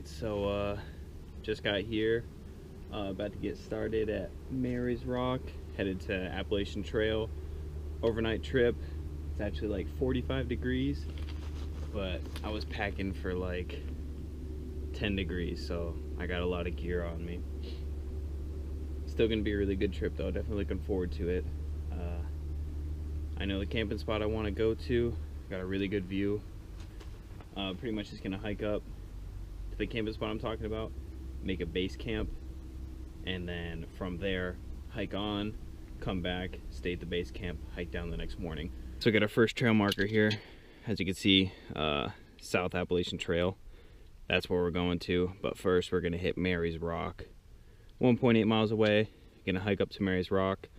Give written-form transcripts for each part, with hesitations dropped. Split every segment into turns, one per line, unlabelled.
Alright, so just got here, about to get started at Mary's Rock, headed to Appalachian Trail, overnight trip. It's actually like 45 degrees, but I was packing for like 10 degrees, so I got a lot of gear on me. Still gonna be a really good trip though, definitely looking forward to it. I know the camping spot I want to go to, got a really good view. Pretty much just gonna hike up to the camping spot I'm talking about, make a base camp, and then from there hike on, come back, stay at the base camp, hike down the next morning. So I got our first trail marker here, as you can see, South Appalachian Trail. That's where we're going to, but first we're gonna hit Mary's Rock. 1.8 miles away, gonna hike up to Mary's Rock,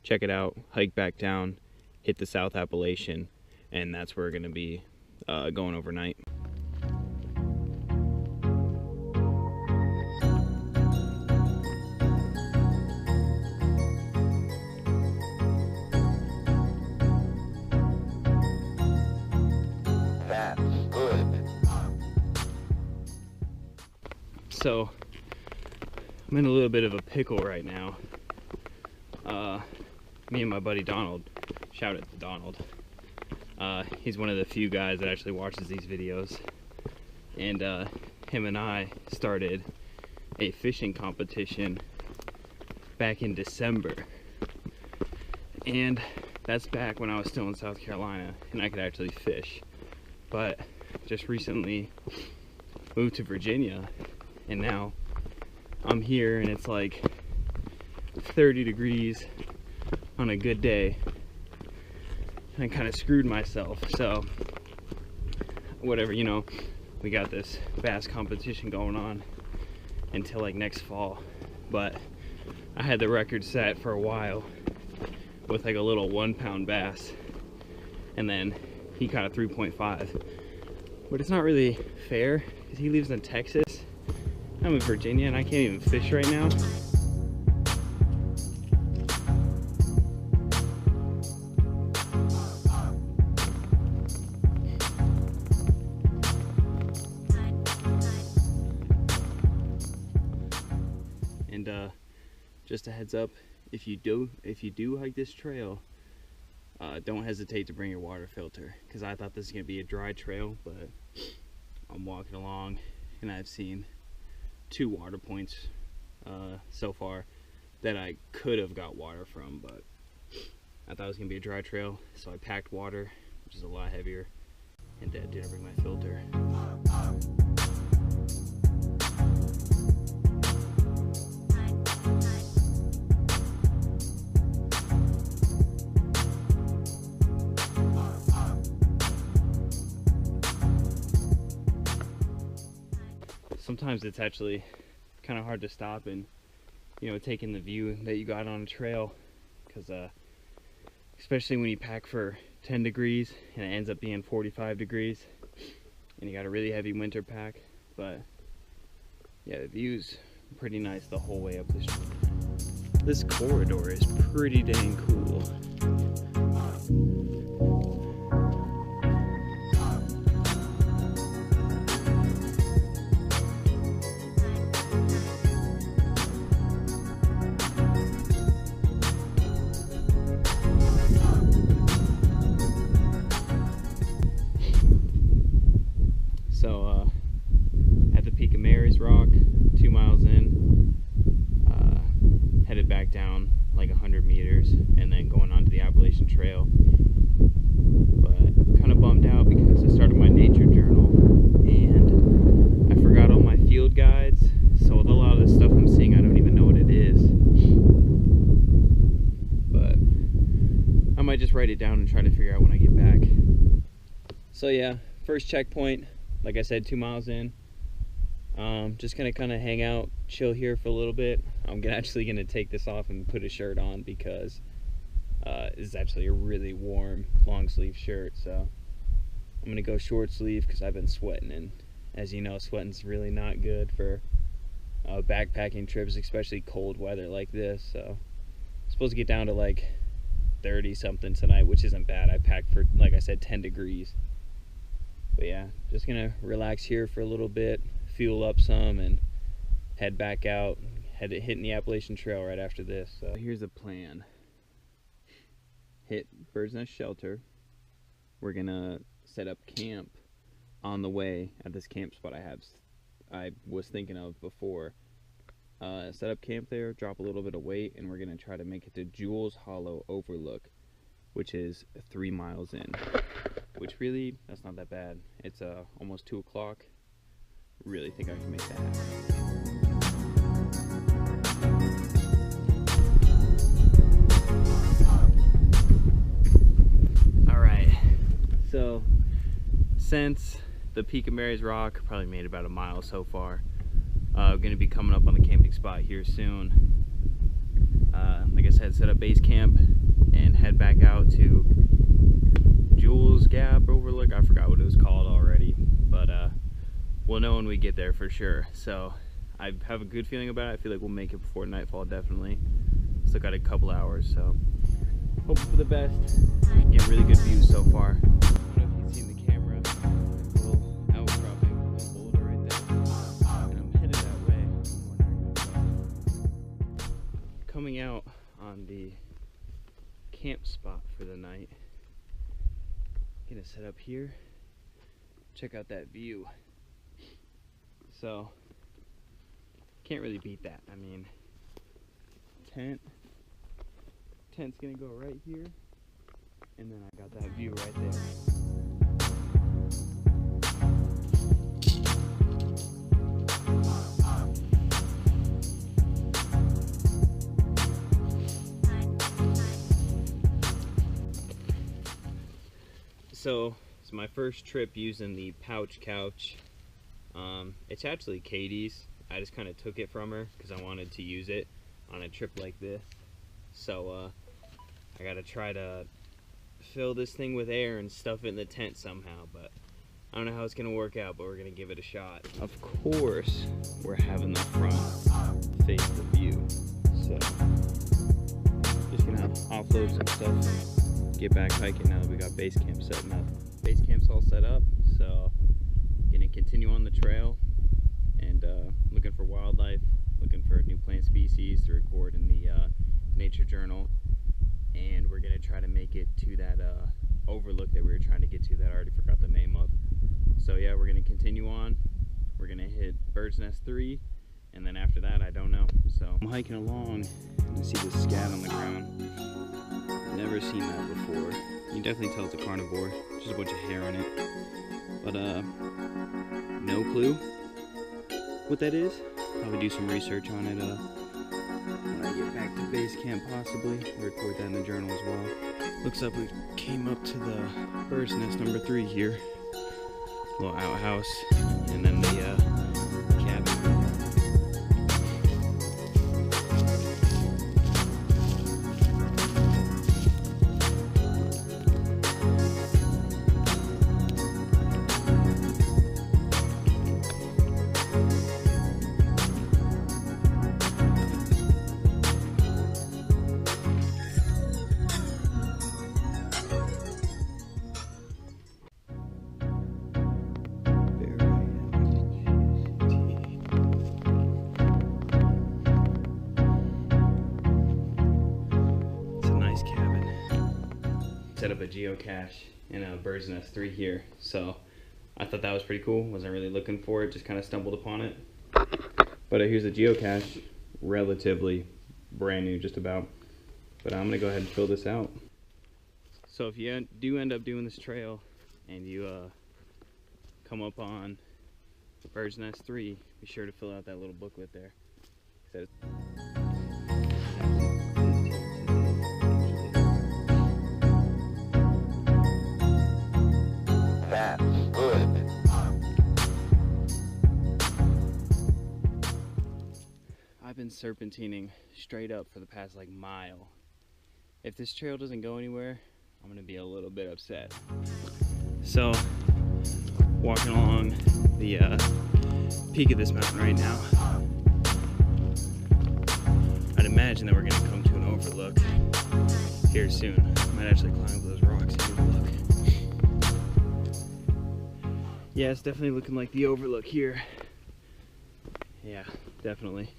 check it out, hike back down, hit the South Appalachian, and that's where we're gonna be going overnight.
That's good.
So I'm in a little bit of a pickle right now. Me and my buddy Donald, shout out to Donald. He's one of the few guys that actually watches these videos, and him and I started a fishing competition back in December, and that's back when I was still in South Carolina and I could actually fish. But just recently moved to Virginia, and now I'm here and it's like 30 degrees on a good day. I kind of screwed myself, so whatever, you know, we got this bass competition going on until like next fall. But I had the record set for a while with like a little 1 pound bass, and then he caught a 3.5. But it's not really fair because he lives in Texas, I'm in Virginia, and I can't even fish right now. And just a heads up, if you do hike this trail, don't hesitate to bring your water filter, because I thought this was gonna be a dry trail, but I'm walking along and I've seen 2 water points so far that I could have got water from, but I thought it was gonna be a dry trail, so I packed water, which is a lot heavier, and didn't bring my filter. Sometimes it's actually kind of hard to stop and, you know, take in the view that you got on a trail, because especially when you pack for 10 degrees and it ends up being 45 degrees and you got a really heavy winter pack. But yeah, the view's pretty nice the whole way up this trail. This corridor is pretty dang cool. So at the peak of Mary's Rock, 2 miles in, headed back down like 100 meters and then going on to the Appalachian Trail. But kind of bummed out because I started my nature journal and I forgot all my field guides, so with a lot of the stuff I'm seeing I don't even know what it is. But I might just write it down and try to figure out when I get back. So yeah, first checkpoint, like I said, 2 miles in. Just gonna kind of hang out, chill here for a little bit. I'm actually gonna take this off and put a shirt on because it's actually a really warm long sleeve shirt. So I'm gonna go short sleeve because I've been sweating, and as you know, sweating's really not good for backpacking trips, especially cold weather like this. So I'm supposed to get down to like 30 something tonight, which isn't bad. I packed for, like I said, 10 degrees. But yeah, just gonna relax here for a little bit, fuel up some and head back out. Hitting the Appalachian Trail right after this. So here's a plan. Hit Bird's Nest Shelter. We're gonna set up camp on the way at this camp spot I was thinking of before. Set up camp there, drop a little bit of weight, and we're gonna try to make it to Jules Hollow Overlook, which is 3 miles in. Which really, that's not that bad. It's almost 2 o'clock. Really think I can make that happen. So, since the peak of Mary's Rock, probably made about a mile so far. We're going to be coming up on the camping spot here soon. Like I said, set up base camp and head back out to Jules Gap Overlook. I forgot what it was called already, but we'll know when we get there for sure. So, I have a good feeling about it. I feel like we'll make it before nightfall, definitely. Still got a couple hours, so hoping for the best. Getting really good views so far. Coming out on the camp spot for the night. Gonna set up here, check out that view. So can't really beat that. I mean, tent's gonna go right here, and then I got that view right there. So it's my first trip using the pouch couch. It's actually Katie's. I just kind of took it from her because I wanted to use it on a trip like this. So I gotta try to fill this thing with air and stuff it in the tent somehow, but I don't know how it's gonna work out, but we're gonna give it a shot. Of course, we're having the front face the view. So just gonna offload some stuff. Get back hiking now that we got base camp setting up. Base camp's all set up, so gonna continue on the trail and looking for wildlife, looking for new plant species to record in the nature journal, and we're gonna try to make it to that overlook that we were trying to get to that I already forgot the name of. So yeah, we're gonna continue on. We're gonna hit Bird's Nest 3, and then after that I don't know. So I'm hiking along and I see this scat on the ground. Never seen that before. You can definitely tell it's a carnivore. Just a bunch of hair on it. But no clue what that is. Probably do some research on it when I get back to base camp possibly. Record that in the journal as well. Looks like we came up to the Bird's Nest number 3 here. Little outhouse. And then the cabin. Set up a geocache in a Bird's Nest 3 here, so I thought that was pretty cool. Wasn't really looking for it, just kind of stumbled upon it. But here's a geocache, relatively brand new just about, but I'm gonna go ahead and fill this out. So if you do end up doing this trail and you come up on Bird's Nest 3, be sure to fill out that little booklet there. It says
that's good.
I've been serpentining straight up for the past like mile. If this trail doesn't go anywhere, I'm gonna be a little bit upset. So, walking along the peak of this mountain right now. I'd imagine that we're gonna come to an overlook here soon. Might actually climb up those rocks and take a look. Yeah, it's definitely looking like the overlook here. Yeah, definitely.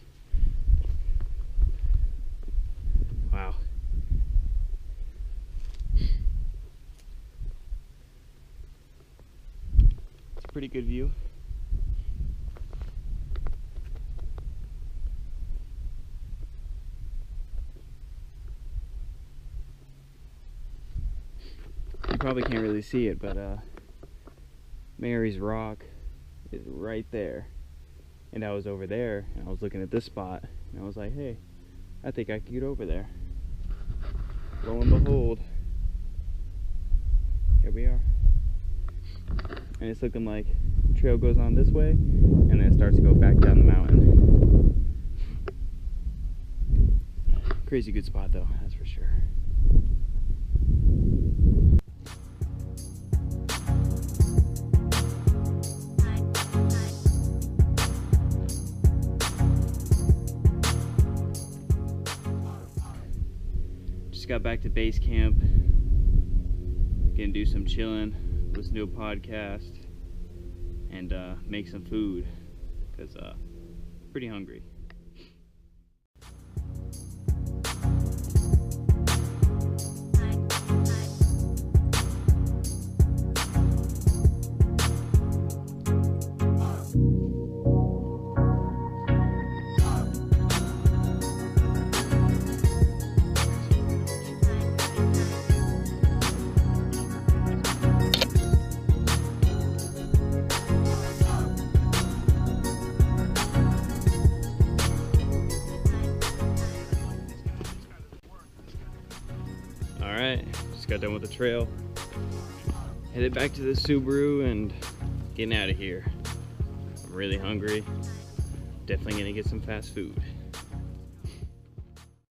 Wow. It's a pretty good view. You probably can't really see it, but Mary's Rock is right there. And I was over there, and I was looking at this spot, and I was like, hey, I think I could get over there. Lo and behold, here we are. And it's looking like the trail goes on this way, and then it starts to go back down the mountain. Crazy good spot though, that's for sure. Just got back to base camp. Gonna do some chilling, listen to a podcast, and make some food, because pretty hungry. Alright, just got done with the trail. Headed back to the Subaru and getting out of here. I'm really hungry. Definitely gonna get some fast food.